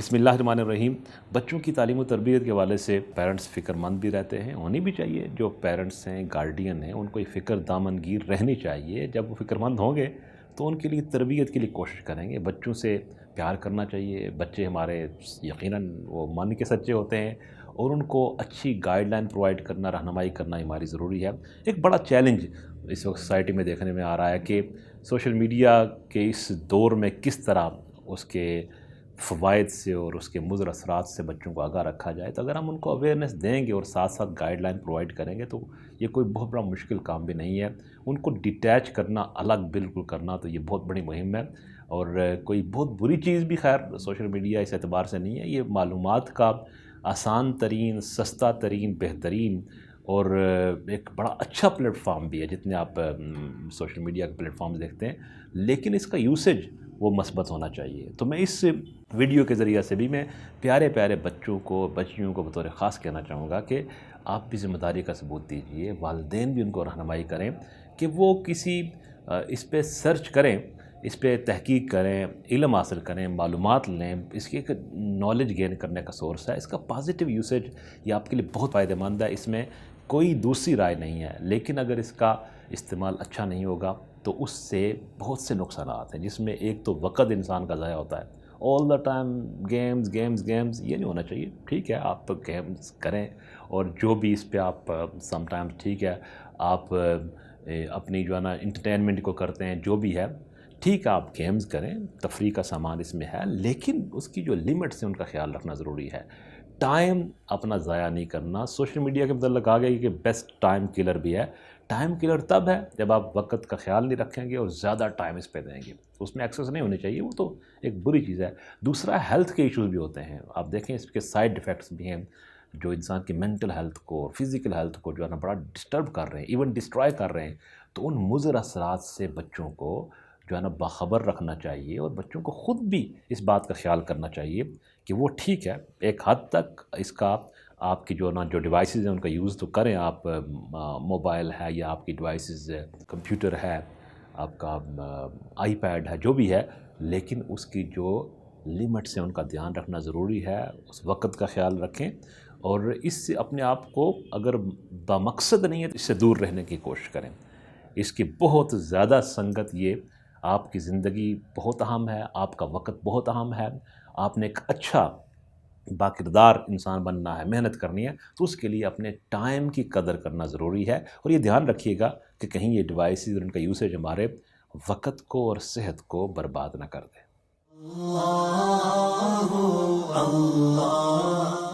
بسم اللہ الرحمن الرحیم۔ بچوں کی تعلیم و تربیت کے حوالے سے پیرنٹس فکر مند بھی رہتے ہیں، ہونی بھی چاہیے۔ جو پیرنٹس ہیں، گارڈین ہیں، ان کو یہ فکر دامنگیر رہنی چاہیے۔ جب وہ فکر مند ہوں گے تو ان کے لیے تربیت کے لیے کوشش کریں گے۔ بچوں سے پیار کرنا چاہیے۔ بچے ہمارے یقیناً وہ من کے سچے ہوتے ہیں اور ان کو اچھی گائیڈ لائن پرووائڈ کرنا، رہنمائی کرنا ہماری ضروری ہے۔ ایک بڑا چیلنج اس وقت سوسائٹی میں دیکھنے میں آ رہا ہے کہ سوشل میڈیا کے اس دور میں کس طرح اس کے فوائد سے اور اس کے مضر اثرات سے بچوں کو آگاہ رکھا جائے۔ تو اگر ہم ان کو اویئرنیس دیں گے اور ساتھ ساتھ گائیڈ لائن پرووائڈ کریں گے تو یہ کوئی بہت بڑا مشکل کام بھی نہیں ہے۔ ان کو ڈیٹیچ کرنا، الگ بالکل کرنا، تو یہ بہت بڑی مہم ہے اور کوئی بہت بری چیز بھی خیر سوشل میڈیا اس اعتبار سے نہیں ہے۔ یہ معلومات کا آسان ترین، سستا ترین، بہترین اور ایک بڑا اچھا پلیٹ فارم بھی ہے جتنے آپ سوشل میڈیا کے پلیٹ فارمز دیکھتے ہیں، لیکن اس کا یوسیج وہ مثبت ہونا چاہیے۔ تو میں اس ویڈیو کے ذریعے سے بھی میں پیارے پیارے بچوں کو، بچیوں کو بطور خاص کہنا چاہوں گا کہ آپ بھی ذمہ داری کا ثبوت دیجیے، والدین بھی ان کو رہنمائی کریں کہ وہ کسی اس پہ سرچ کریں، اس پہ تحقیق کریں، علم حاصل کریں، معلومات لیں۔ اس کی ایک نالج گین کرنے کا سورس ہے۔ اس کا پازیٹیو یوسیج یہ آپ کے لیے بہت فائدہ مند ہے، اس میں کوئی دوسری رائے نہیں ہے۔ لیکن اگر اس کا استعمال اچھا نہیں ہوگا تو اس سے بہت سے نقصانات ہیں، جس میں ایک تو وقت انسان کا ضائع ہوتا ہے۔ All the time games games games, یہ نہیں ہونا چاہیے۔ ٹھیک ہے آپ گیمز کریں اور جو بھی اس پہ آپ سم ٹائمز ٹھیک ہے آپ اپنی جو ہے نا انٹرٹینمنٹ کو کرتے ہیں، جو بھی ہے ٹھیک ہے آپ گیمز کریں، تفریح کا سامان اس میں ہے، لیکن اس کی جو لمٹس ہیں ان کا خیال رکھنا ضروری ہے۔ ٹائم اپنا ضائع نہیں کرنا۔ سوشل میڈیا کے متعلق کہا گیا کہ بیسٹ ٹائم کلر بھی ہے۔ ٹائم کلر تب ہے جب آپ وقت کا خیال نہیں رکھیں گے اور زیادہ ٹائم اس پہ دیں گے، اس میں ایکسیس نہیں ہونی چاہیے، وہ تو ایک بری چیز ہے۔ دوسرا ہیلتھ کے ایشوز بھی ہوتے ہیں، آپ دیکھیں اس کے سائیڈ ایفیکٹس بھی ہیں جو انسان کی مینٹل ہیلتھ کو، فزیکل ہیلتھ کو جو ہے نا بڑا ڈسٹرب کر رہے ہیں، ایون ڈسٹرائے کر رہے ہیں۔ تو ان مضر اثرات سے بچوں کو جو ہے نا باخبر رکھنا چاہیے اور بچوں کو خود بھی اس بات کا خیال کرنا چاہیے کہ وہ ٹھیک ہے ایک حد تک اس کا آپ کی جو ڈیوائسز ہیں ان کا یوز تو کریں، آپ موبائل ہے یا آپ کی ڈیوائسز کمپیوٹر ہے، آپ کا آئی پیڈ ہے، جو بھی ہے، لیکن اس کی جو لمٹس ہیں ان کا دھیان رکھنا ضروری ہے۔ اس وقت کا خیال رکھیں اور اس سے اپنے آپ کو اگر بمقصد نہیں ہے تو اس سے دور رہنے کی کوشش کریں۔ اس کی بہت زیادہ سنگت یہ آپ کی زندگی بہت اہم ہے، آپ کا وقت بہت اہم ہے، آپ نے ایک اچھا باکردار انسان بننا ہے، محنت کرنی ہے، تو اس کے لیے اپنے ٹائم کی قدر کرنا ضروری ہے۔ اور یہ دھیان رکھیے گا کہ کہیں یہ ڈیوائسز اور ان کا یوسیج ہمارے وقت کو اور صحت کو برباد نہ کر دے۔ اللہ اللہ